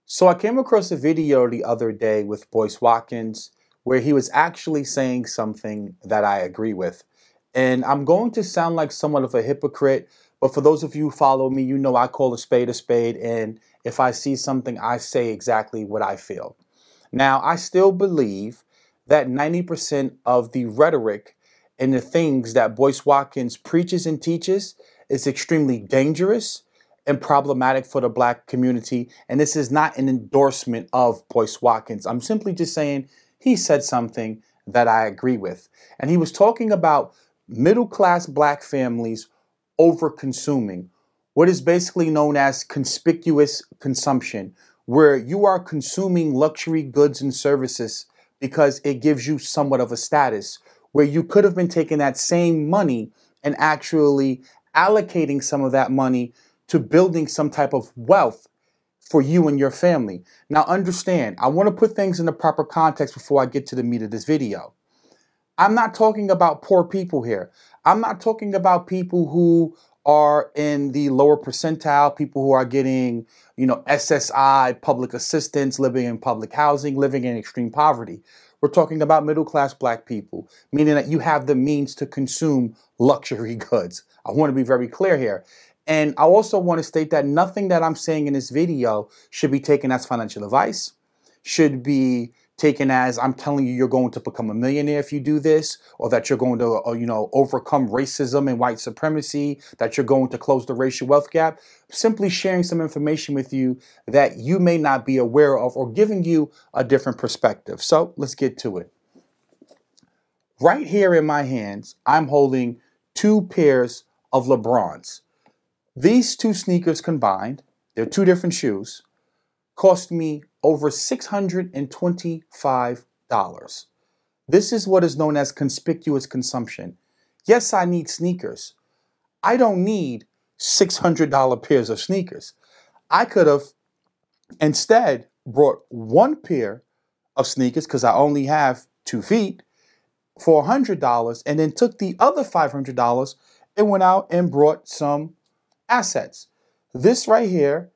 So I came across a video the other day with Boyce Watkins where he was actually saying something that I agree with. And I'm going to sound like somewhat of a hypocrite, but for those of you who follow me, you know I call a spade, and if I see something, I say exactly what I feel. Now, I still believe that 90% of the rhetoric and the things that Boyce Watkins preaches and teaches is extremely dangerous and problematic for the black community. And this is not an endorsement of Boyce Watkins. I'm simply just saying he said something that I agree with. And he was talking about middle-class black families over-consuming, what is basically known as conspicuous consumption, where you are consuming luxury goods and services because it gives you somewhat of a status, where you could have been taking that same money and actually allocating some of that money to building some type of wealth for you and your family. Now understand, I want to put things in the proper context before I get to the meat of this video. I'm not talking about poor people here. I'm not talking about people who are in the lower percentile, people who are getting, SSI, public assistance, living in public housing, living in extreme poverty. We're talking about middle-class black people, meaning that you have the means to consume luxury goods. I want to be very clear here. And I also want to state that nothing that I'm saying in this video should be taken as financial advice, should be taken as I'm telling you you're going to become a millionaire if you do this, or that you're going to, overcome racism and white supremacy, that you're going to close the racial wealth gap. Simply sharing some information with you that you may not be aware of or giving you a different perspective. So let's get to it. Right here in my hands, I'm holding two pairs of LeBrons. These two sneakers combined, they're two different shoes, cost me over $625. This is what is known as conspicuous consumption. Yes, I need sneakers. I don't need $600 pairs of sneakers. I could have instead brought one pair of sneakers, because I only have 2 feet, for $100, and then took the other $500 and went out and brought some assets. This right here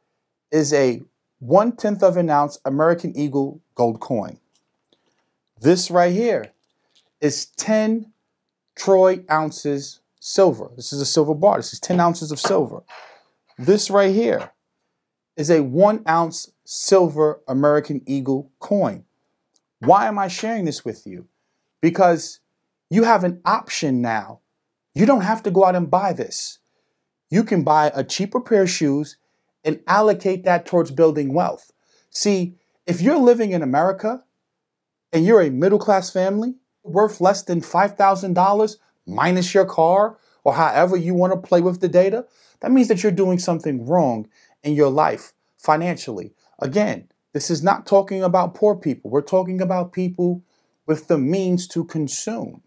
is a 1/10 of an ounce American Eagle gold coin. This right here is 10 troy ounces silver. This is a silver bar. This is 10 ounces of silver. This right here is a 1 ounce silver American Eagle coin. Why am I sharing this with you? Because you have an option now. You don't have to go out and buy this. You can buy a cheaper pair of shoes and allocate that towards building wealth. See, if you're living in America and you're a middle-class family worth less than $5,000 minus your car, or however you want to play with the data, that means that you're doing something wrong in your life financially. Again, this is not talking about poor people. We're talking about people with the means to consume.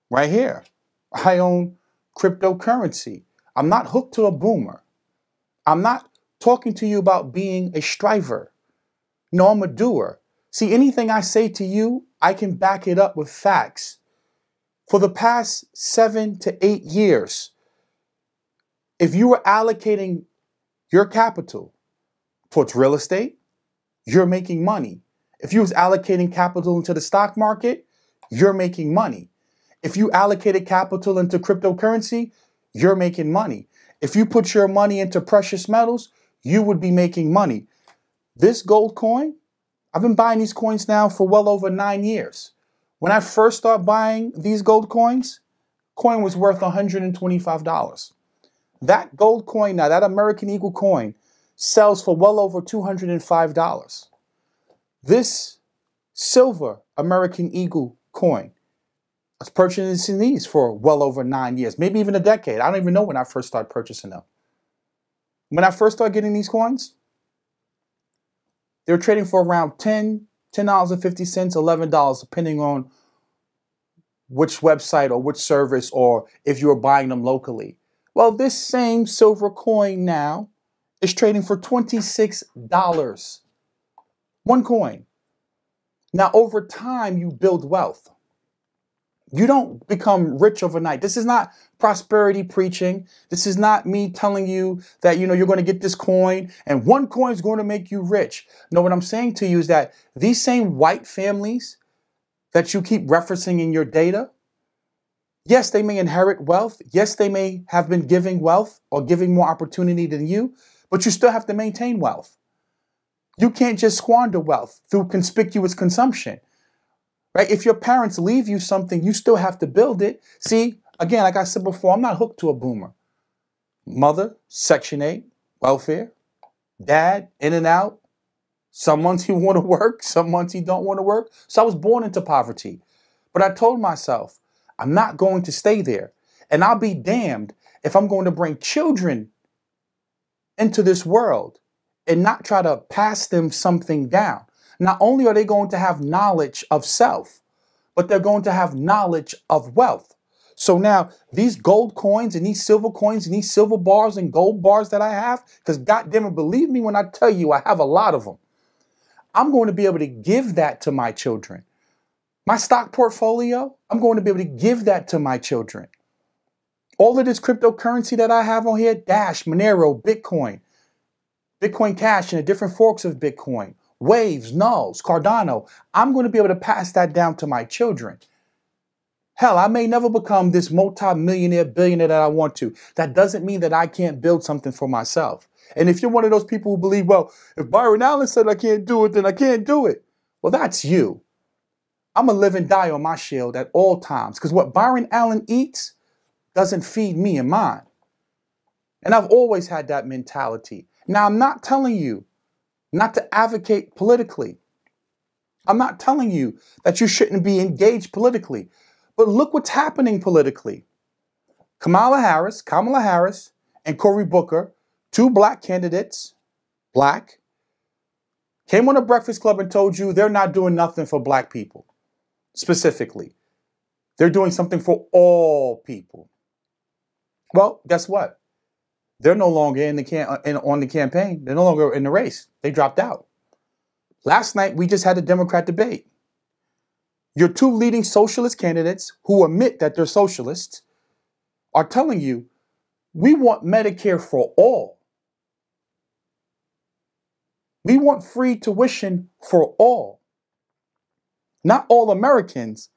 Right here, I own cryptocurrency. I'm not hooked to a boomer. I'm not talking to you about being a striver. No, I'm a doer. See, anything I say to you, I can back it up with facts. For the past 7 to 8 years, if you were allocating your capital towards real estate, you're making money. If you was allocating capital into the stock market, you're making money. If you allocated capital into cryptocurrency, you're making money. If you put your money into precious metals, you would be making money. This gold coin, I've been buying these coins now for well over 9 years. When I first started buying these gold coins, coin was worth $125. That gold coin now, that American Eagle coin, sells for well over $205. This silver American Eagle coin, I was purchasing these for well over 9 years, maybe even a decade. I don't even know when I first started purchasing them. When I first started getting these coins, they were trading for around $10.50, $11, depending on which website or which service, or if you were buying them locally. Well, this same silver coin now is trading for $26. One coin. Now, over time, you build wealth. You don't become rich overnight. This is not prosperity preaching. This is not me telling you that, you're going to get this coin and one coin is going to make you rich. No, what I'm saying to you is that these same white families that you keep referencing in your data, yes, they may inherit wealth. Yes, they may have been giving wealth or giving more opportunity than you, but you still have to maintain wealth. You can't just squander wealth through conspicuous consumption. Right? If your parents leave you something, you still have to build it. See, again, like I said before, I'm not hooked to a boomer. Mother, Section 8, welfare. Dad, in and out. Some months he want to work, some months he don't want to work. So I was born into poverty. But I told myself, I'm not going to stay there. And I'll be damned if I'm going to bring children into this world and not try to pass them something down. Not only are they going to have knowledge of self, but they're going to have knowledge of wealth. So now these gold coins and these silver coins and these silver bars and gold bars that I have, because goddamn it, believe me when I tell you I have a lot of them, I'm going to be able to give that to my children. My stock portfolio, I'm going to be able to give that to my children. All of this cryptocurrency that I have on here, Dash, Monero, Bitcoin, Bitcoin Cash and the different forks of Bitcoin, Waves, Nulls, Cardano, I'm going to be able to pass that down to my children. Hell, I may never become this multi-millionaire, billionaire that I want to. That doesn't mean that I can't build something for myself. And if you're one of those people who believe, well, if Byron Allen said I can't do it, then I can't do it. Well, that's you. I'm going to live and die on my shield at all times because what Byron Allen eats doesn't feed me and mine. And I've always had that mentality. Now, I'm not telling you not to advocate politically. I'm not telling you that you shouldn't be engaged politically. But look what's happening politically. Kamala Harris, and Cory Booker, two black candidates, black, came on a Breakfast Club and told you they're not doing nothing for black people, specifically. They're doing something for all people. Well, guess what? They're no longer on the campaign. They're no longer in the race. They dropped out. Last night, we just had a Democrat debate. Your two leading socialist candidates who admit that they're socialists are telling you, we want Medicare for all. We want free tuition for all. Not all Americans,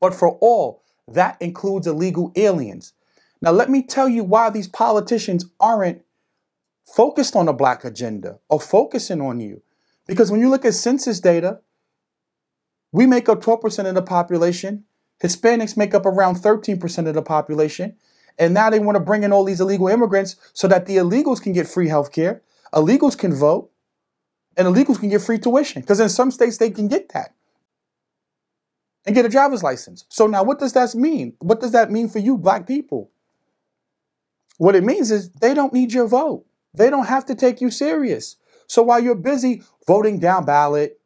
but for all. That includes illegal aliens. Now, let me tell you why these politicians aren't focused on a black agenda or focusing on you. Because when you look at census data, we make up 12% of the population. Hispanics make up around 13% of the population. And now they want to bring in all these illegal immigrants so that the illegals can get free health care, illegals can vote, and illegals can get free tuition. Because in some states, they can get that and get a driver's license. So now what does that mean? What does that mean for you, black people? What it means is they don't need your vote. They don't have to take you serious. So while you're busy voting down ballot,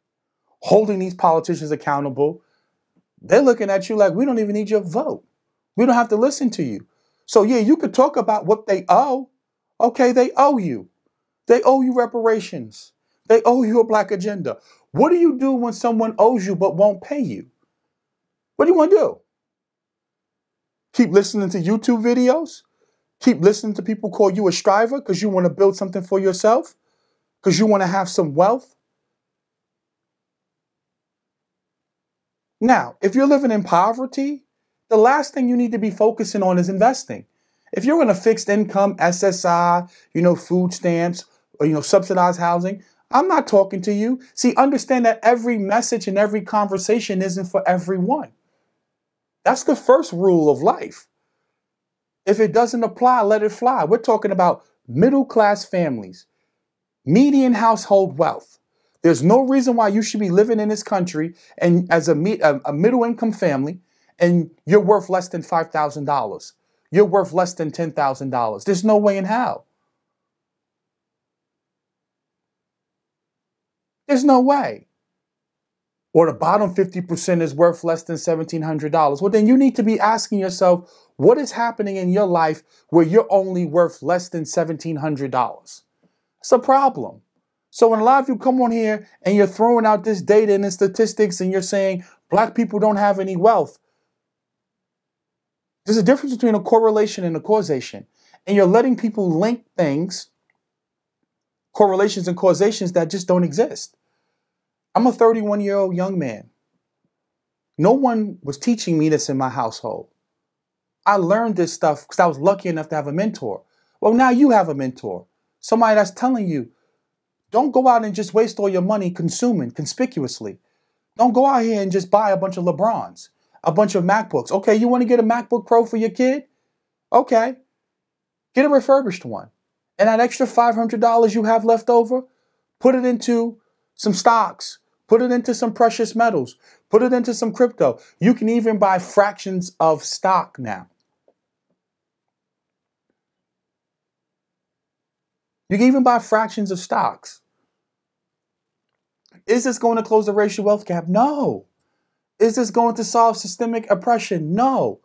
holding these politicians accountable, they're looking at you like, we don't even need your vote. We don't have to listen to you. So yeah, you could talk about what they owe. Okay, they owe you. They owe you reparations. They owe you a black agenda. What do you do when someone owes you but won't pay you? What do you want to do? Keep listening to YouTube videos? Keep listening to people call you a striver because you want to build something for yourself? Because you want to have some wealth? Now, if you're living in poverty, the last thing you need to be focusing on is investing. If you're in a fixed income, SSI, food stamps, or, subsidized housing, I'm not talking to you. See, understand that every message and every conversation isn't for everyone. That's the first rule of life. If it doesn't apply, let it fly. We're talking about middle-class families, median household wealth. There's no reason why you should be living in this country and as a middle-income family and you're worth less than $5,000. You're worth less than $10,000. There's no way in hell. There's no way. Or the bottom 50% is worth less than $1,700. Well, then you need to be asking yourself, what is happening in your life where you're only worth less than $1,700? It's a problem. So when a lot of you come on here and you're throwing out this data and the statistics and you're saying black people don't have any wealth, There's a difference between a correlation and a causation. And you're letting people link things, correlations and causations that just don't exist. I'm a 31-year-old young man. No one was teaching me this in my household. I learned this stuff because I was lucky enough to have a mentor. Well, now you have a mentor. Somebody that's telling you, don't go out and just waste all your money consuming conspicuously. Don't go out here and just buy a bunch of LeBrons, a bunch of MacBooks. Okay, you want to get a MacBook Pro for your kid? Okay, get a refurbished one. And that extra $500 you have left over, put it into some stocks, put it into some precious metals, put it into some crypto. You can even buy fractions of stock now. You can even buy fractions of stocks. Is this going to close the racial wealth gap? No. Is this going to solve systemic oppression? No.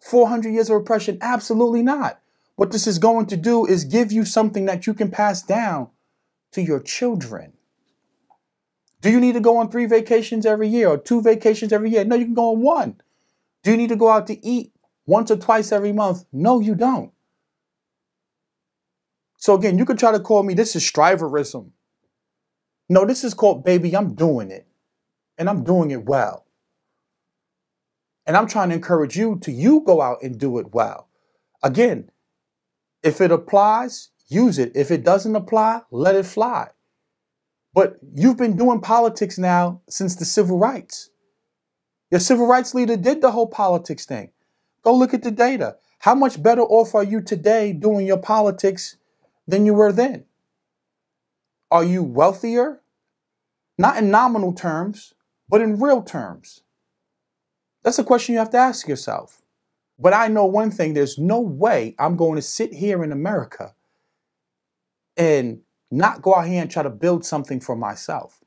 400 years of oppression? Absolutely not. What this is going to do is give you something that you can pass down to your children. Do you need to go on 3 vacations every year or 2 vacations every year? No, you can go on 1. Do you need to go out to eat once or twice every month? No, you don't. So again, you could try to call me, this is striverism. No, this is called, baby, I'm doing it. And I'm doing it well. And I'm trying to encourage you to go out and do it well. Again, if it applies, use it. If it doesn't apply, let it fly. But you've been doing politics now since the civil rights. Your civil rights leader did the whole politics thing. Go look at the data. How much better off are you today doing your politics than you were then? Are you wealthier? Not in nominal terms, but in real terms. That's a question you have to ask yourself. But I know one thing, there's no way I'm going to sit here in America and not go out here and try to build something for myself.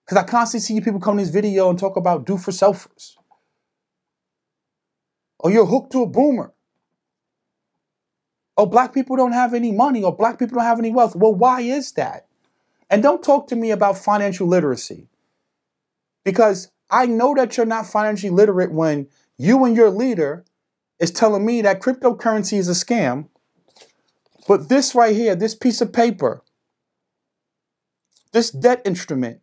Because I constantly see people come in this video and talk about do-for-selfers. Or you're hooked to a boomer. Oh, black people don't have any money, or black people don't have any wealth. Well, why is that? And don't talk to me about financial literacy. Because I know that you're not financially literate when you and your leader is telling me that cryptocurrency is a scam. But this right here, this piece of paper, this debt instrument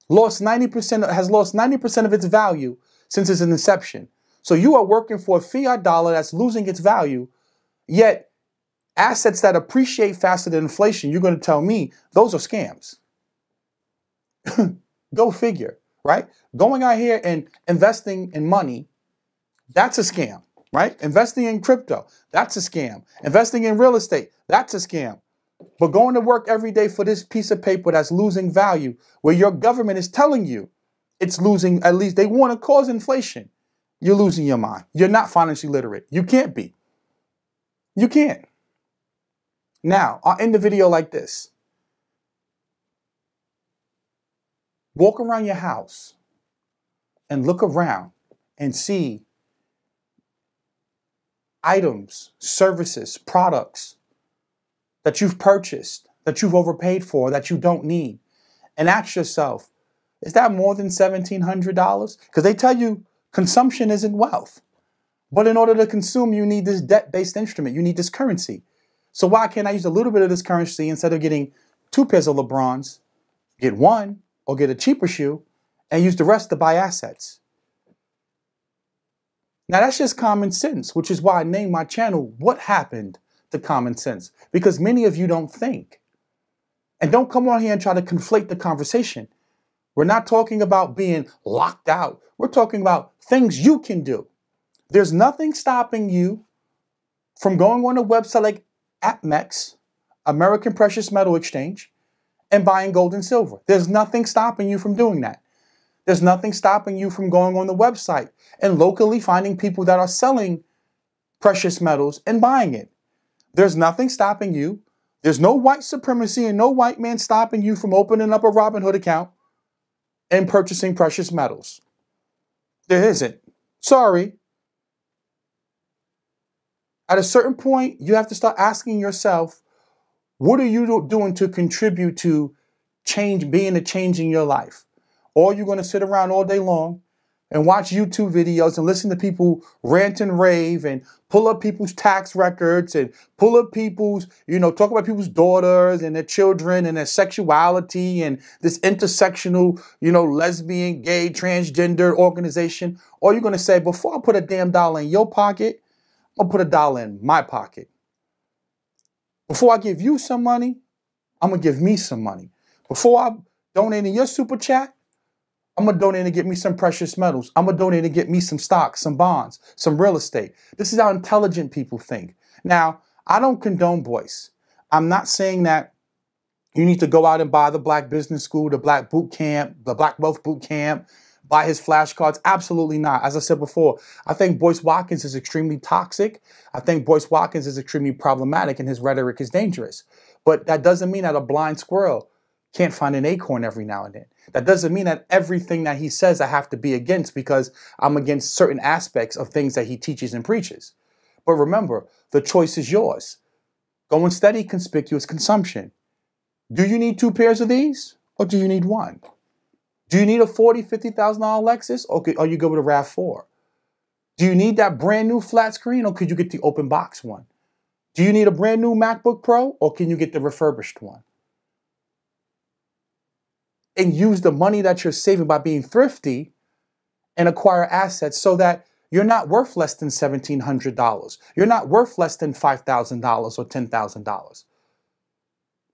has lost 90% of its value since its inception. So you are working for a fiat dollar that's losing its value, yet assets that appreciate faster than inflation, you're going to tell me those are scams. Go figure, right? Going out here and investing in money, that's a scam, right? Investing in crypto, that's a scam. Investing in real estate, that's a scam. But going to work every day for this piece of paper that's losing value, where your government is telling you it's losing, at least they want to cause inflation, you're losing your mind. You're not financially literate. You can't be. You can't. Now, I'll end the video like this. Walk around your house and look around and see items, services, products that you've purchased, that you've overpaid for, that you don't need. And ask yourself, is that more than $1,700? Because they tell you consumption isn't wealth. But in order to consume, you need this debt-based instrument. You need this currency. So why can't I use a little bit of this currency instead of getting 2 pairs of LeBrons, get 1 or get a cheaper shoe and use the rest to buy assets? Now that's just common sense, which is why I named my channel, What Happened to Common Sense? Because many of you don't think. And don't come on here and try to conflate the conversation. We're not talking about being locked out. We're talking about things you can do. There's nothing stopping you from going on a website like APMEX, American Precious Metal Exchange, and buying gold and silver. There's nothing stopping you from doing that. There's nothing stopping you from going on the website and locally finding people that are selling precious metals and buying it. There's nothing stopping you. There's no white supremacy and no white man stopping you from opening up a Robinhood account and purchasing precious metals. There isn't. Sorry. At a certain point, you have to start asking yourself, what are you doing to contribute to change, being a change in your life? Or you're going to sit around all day long, and watch YouTube videos and listen to people rant and rave and pull up people's tax records and pull up people's, talk about people's daughters and their children and their sexuality and this intersectional, lesbian, gay, transgender organization, or you're going to say, before I put a damn dollar in your pocket, I'll put a dollar in my pocket. Before I give you some money, I'm going to give me some money. Before I donate in your super chat, I'm going to donate and get me some precious metals. I'm going to donate and get me some stocks, some bonds, some real estate. This is how intelligent people think. Now, I don't condone Boyce. I'm not saying that you need to go out and buy the Black Business School, the Black Boot Camp, the Black Wealth Boot Camp, buy his flashcards. Absolutely not. As I said before, I think Boyce Watkins is extremely toxic. I think Boyce Watkins is extremely problematic and his rhetoric is dangerous. But that doesn't mean that a blind squirrel can't find an acorn every now and then. That doesn't mean that everything that he says I have to be against because I'm against certain aspects of things that he teaches and preaches. But remember, the choice is yours. Go and study conspicuous consumption. Do you need 2 pairs of these or do you need 1? Do you need a $40,000, $50,000 Lexus or are you good with a RAV4? Do you need that brand new flat screen or could you get the open box one? Do you need a brand new MacBook Pro or can you get the refurbished one? And use the money that you're saving by being thrifty and acquire assets so that you're not worth less than $1,700. You're not worth less than $5,000 or $10,000.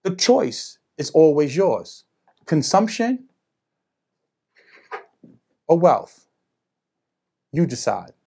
The choice is always yours. Consumption or wealth. You decide.